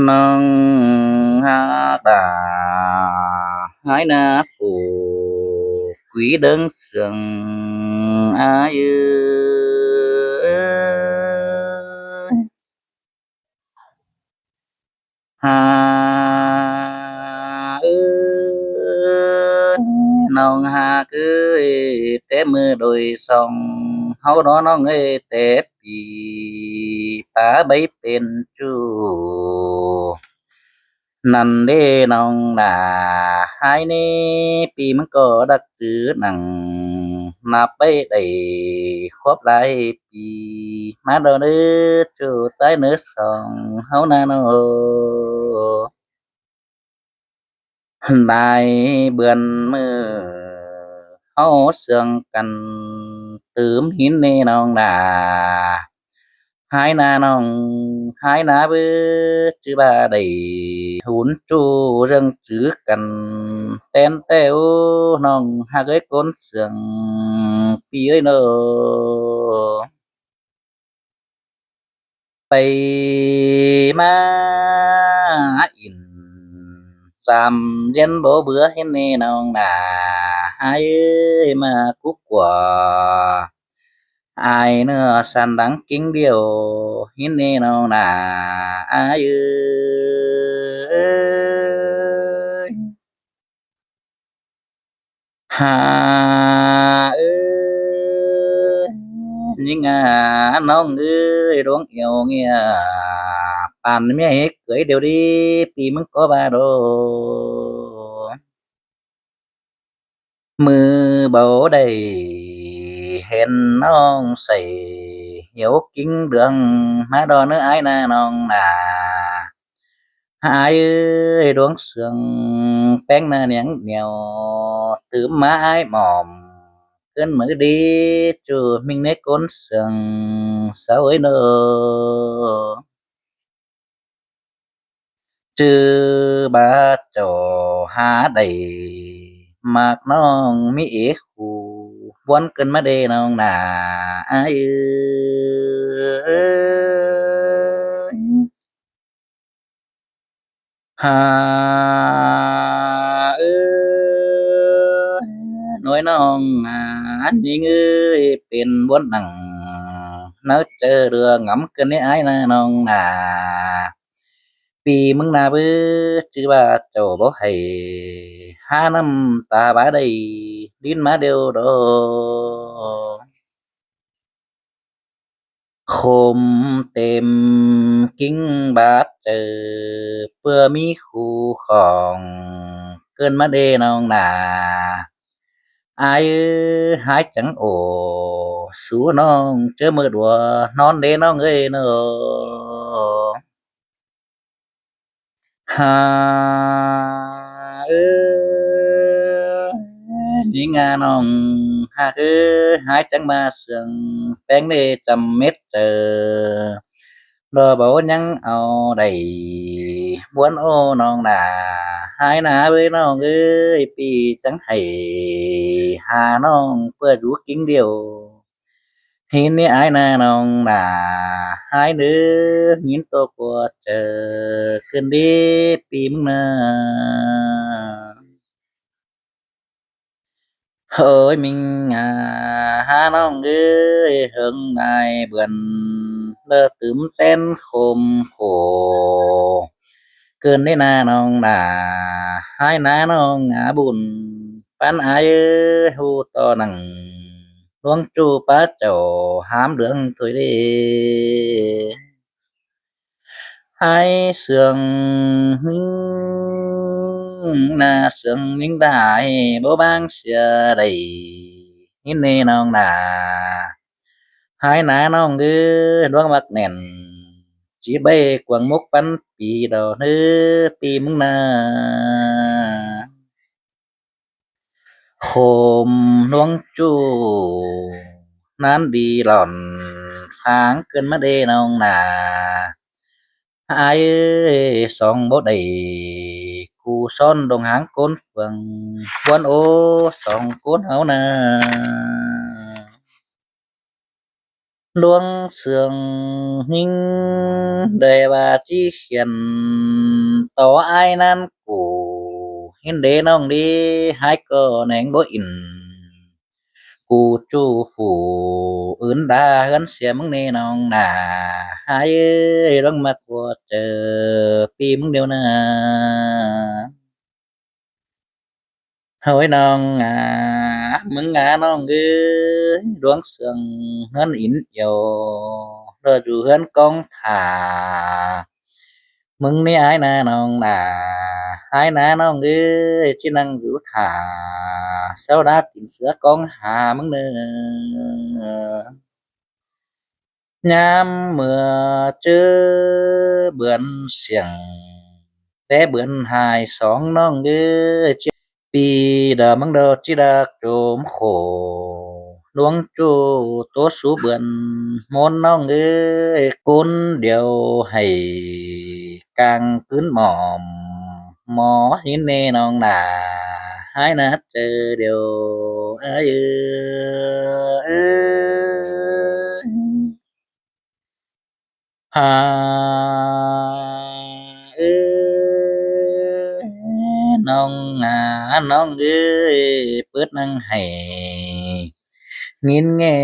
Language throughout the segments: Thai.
น้องฮักđà hái na phủ quý đơn sương ai ơi hà ơiน้องฮักเอ้ยแต่มือโดยส่องเฮาน้อน้องเอ้ยแต่ปีปาใบเป็นจูนั่นเด้น้องหนาหายนี้ปีมันก็ดักจือหนังนับไปได้ครบหลายปีมาดอเด้อจูใจเนื้อสองเฮานาโนได้เบือนมือเฮาเสื่องกันตืมหินในน้องหนาหายนาน้องหายนาเบ้อจือบ่าได้หุนจูเรื่องจือกันแต่นแต่โอน้องฮักเอ้ยคนเสื่องปีเอ้ยเนาะไปมาอินสามเย็นบ่เบื่อเห็นแน่น้องหนาหายเอ้ยมากุกกว่าai nữa san đắng kính điều hiến nê nào nà ai ơi hà ơi nhưngน้องร้องเอวเงียป่านเมียเฮ็ดเกยเดี๋ยวดีปีมึงก็บาโดมือเบาได้เห็นน้องใส่เหี่ยวกิ้งเดืองมาดอเนื้ออ้ายนาน้องหนาหายเอ้ยดวงเสืองแป้งหน้าเหนียงเหนียวตืมมาอ้ายหมอมเกินมือดีจูมิงในก้นเสืองสาวเอ้ยเนอจือบาจอหาได้มากน้องมีเอกคู่วนเกินมาเดน้องหนาอ้ายเอ้ยหาเอ้ยน้อยน้องอันยิงเอ้ยเป็นบ่หนังนึกเจอเรื่องงำเกินในอ้ายนะน้องหนาปีมึงน่าเบ้อจือว่าเจ้าบ่ให้หาน้ำตาบาได้ลิ้นมาเดียวดอกคมเต็มกิ้งบาดเจอเพื่อมีคู่ของเกินมาเดน้องหนาอายเอ้ยหายจังโอสู้น้องเจอมือดัวนอนเดน้องเอ้ยเนาะหาเอ้ยนี่งาน้องหากเอ้ยหายจังมาเสื่องแป้งได้จำเม็ดเจอรอบ่ยังเอาได้บวนโอ้น้องหนาหายหนาเว้ยน้องเอ้ยปีจังให้หาน้องเพื่ออยู่กิ้งเดียวหินนี่อายนาน้องหนาหายเด้อหินโตกว่าเจอขึ้นดีปีมึงนาเฮ้ยมิงหาน้องเอ้ยเฮิงนายเบือนเลอตึมเต้นคมโขเกินได้นาน้องหนาหายนาน้องหาบุญปันอายเอ้ยฮู้ต่อหนังหลวงจูป้าเจ้าหามเรื่องถวยเดให้เสื่องหึงหน้าเสื่องยิ่งได้บ่บางเสียได้ยินแน่น้องหนาหายหนาน้องเอ้อดวงมักแน่นจีใบกวางมุกปันปีดอกเด้อปีมึงนาโคมหลวงจูนั้นดีหล่อนฟางเกินมาเดน้องหนาอายเอ้ยสองบ่ได้คู่ซ้อนดงหางก้นเฟืองบวนโอสองก้นเฮานา ดวงเสืองยิ่งได้ว่าที่เขียนต่ออ้ายนั้นกูเห็นเด้น้องดีหายก็แหนงบ่อินกูจู้ผู้อื่นด่าเฮือนเสียมึงนี่น้องน่าหายเอ้ยลองมากว่าเจอปีมึงเดียวนะโอ้ยน้องมึงน้องเอ้ยดวงเสืองเฮือนอินเอียวรออยู่เฮือนกองถ่ามึงนี่อายนะน้องน่าอายนะน้องเอ้ยจินั่งอยู่ท่าเซาดาตินเสือกองหามึงเด้อยามเมื่อเจอเบือนเสียงแต่เบือนหายสองน้องเอ้ยปีดามังดอจิดากโจมโขหลวงจูตัวสูเบือนมนน้องเอ้ยกุนเดียวให้กลางพื้นหมอมหมอหินเนน้องน่าหายนัดเจอเดียวเอ้ยเอ้ยหาเอ้ยน้องน้องเอ้ยเปิดหนังให้ยินแง่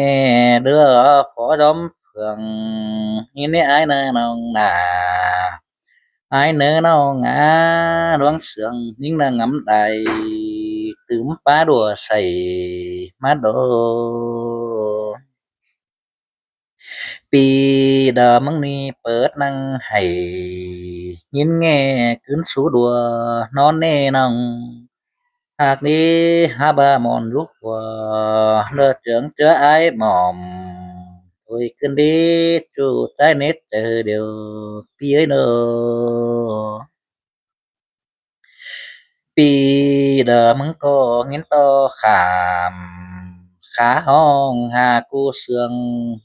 เด้อขอดอมเพื่องยินให้อายนะน้องน่าอายเนอน้องดวงเสืองยิ่งน่ะngắm đài tử phá đùa xảy má đô ปีดามึงนี่เปิดหนังให้ยินแง่ขึ้นสู่ดัวนอนแน่น้องหากนี้หาบ่ามอนลุกว่าเลิศเจิงเจออ้ายหม่อมโอยขึ้นดีจูใจเน็ตเจอเดียวพี่เอ้ยเด้อปีเด้อมึงก็เงินต่อขามขาห้องหากูเสือง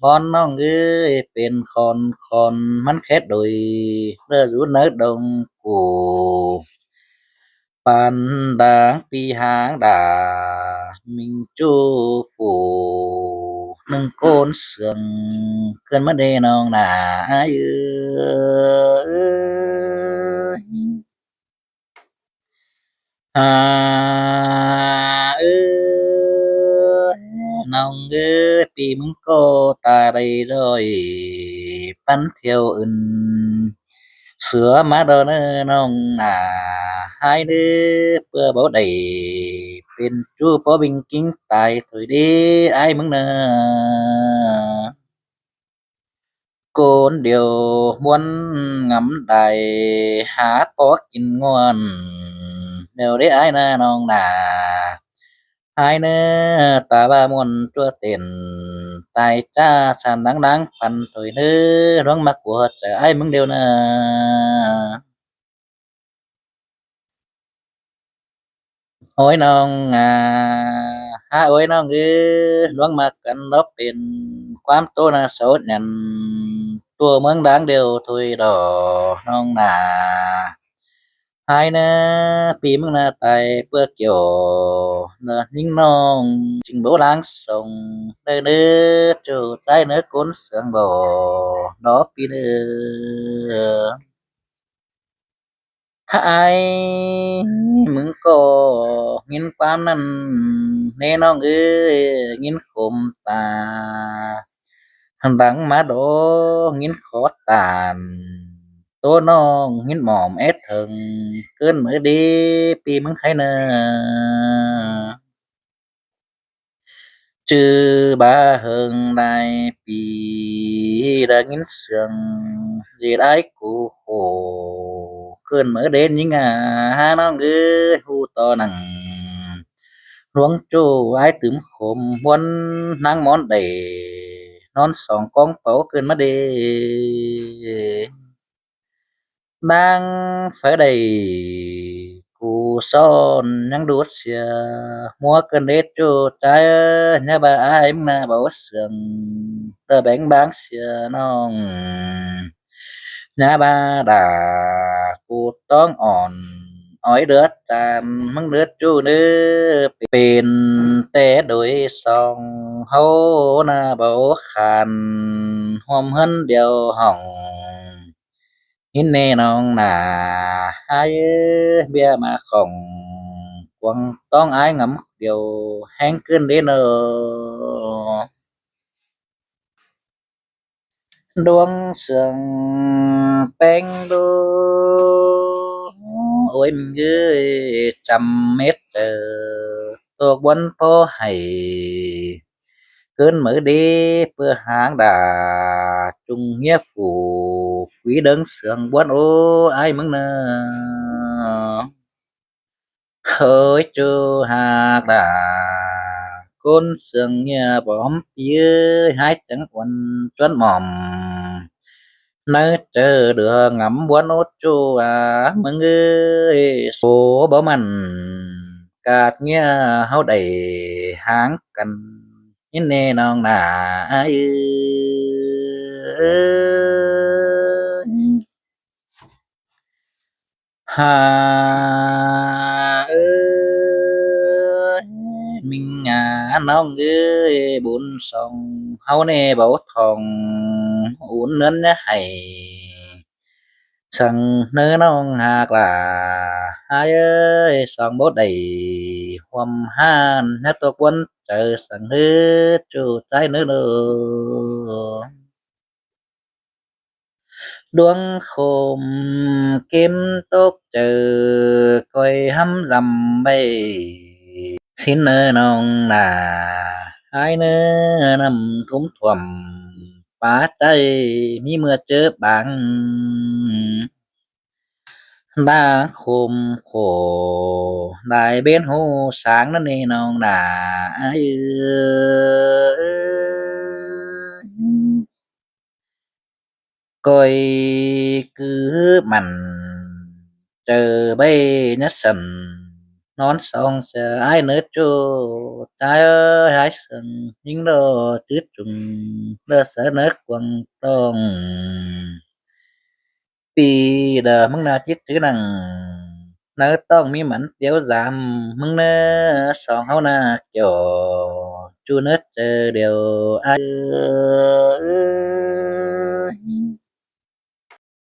บอนน้องเอ้ยเป็นคอนมันแค่โดยเด้ออยู่ในดงกูปันดางปีหางดามิงจูปูหนึ่งโกนเสืองเกินมาเดน้องน่าเอ้ย เอ้ยน้องเอ้ยปีมึงก็ตาได้ร้อยปันเที่ยวอื่นเสือมาเด้อเน้อน้องน่าหายเด้อเพื่อบ่ได้เป็นจู้ปอบิงกิ้งตายถอยเด้อายมึงเน้อ โกนเดียวม่วนงำใดหาปอกินง่วนเดี๋ยวได้อายนะน้องน่าอายเน้อตาบ่าม่วนตัวเต้นตายจ้าสั่นดังๆฟันถอยเด้อร้องมักหัวใจอ้ายมึงเดียวนะโอ้ยน้องโอ้ยน้องเอ้ยร้องมักกันรบเป็นความโตน่ะโสดหยันตัวเมืองดังเดียวถุยดอน้องน่า hai na pi mừng na tai bơ kiểu na những nong chinh bố lang sông nơi nơi trừ trái nơi cuốn sương bò đó pi nơi hai mừng có nghìn quan nan nè nong ơi nghìn khom ta đắng má đố nghìn khó tàn tô non nghìn mòm ép thường cơn mới đi pi mừng khai nơ chư ba hương đại pi đã nghìn sương gì đái cụ khổ cơn mới đến những ha nó ngư hu to nằng luống chu ai tửm khom muốn nang món đầy non sòng con pháo cơn mất đi đang phải đầy cụ son nhang đuốt xìa mua cơn đết chu trái nhà bà em mà bảo sườn tờ bánh bán xìa non nhà bà đã cụ tón อ้อยเดือดจานมึงเดือดจูเด้อเป็นแต่โดยสองเฮาน่ะบ่คันร่วมเรือนเดียวห้องหินแน่น้องหน้าอายเอ้ยเบี้ยมาของกวางต้องอายงำเดียวแฮงขึ้นเด้เนาะ ดวงเสืองแป้งดูโอ้ยมึงเอ้ยจำเม็ดตัวบนพอให้เกินมือดีเพื่อหางด่าจุงเงียบphủ quý đơn sườn buồn ô ai mừng nơ hơi chu hạc đà côn sườn nhà bóm phía hai trắng quần chuẩn mỏm nơi chờ đưa ngắm buồn ốt chu mừng ơi số bỏ mình cạt nhà hao đầy háng cần nhìn nè nong nà ai ơi hà ơi mình nong ơi bốn sông hao nè bảo thòng uốn nến hay sân nơ nong hạc là ai ơi song bố đầy hoầm han nét tôi quân chờ sân hết chu trái nữa nữa ดวงโคมเข็มตกเจอคอยหำลำใบสินเนอน้องหน้าหายเนื้อนำทุ่มท่วมป่าใจมีเมื่อเจอบางดาโคมโคได้เบนหูสางนั่นนี่น้องหน้าเอ้ย coi cứ mặn chờ bay nhất sần nón song sợ ai nữa chu trái ơi hái sần những đồ tứ trùng đơ sợ nước quăng tôngปีเดอมึงน่าจิตถือนังเนื้อต้องมีหมันเดียวจามมึงเน้อสองเฮานาเกี่ยวจูเนื้อเจอเดียวอ้ายเอ้ย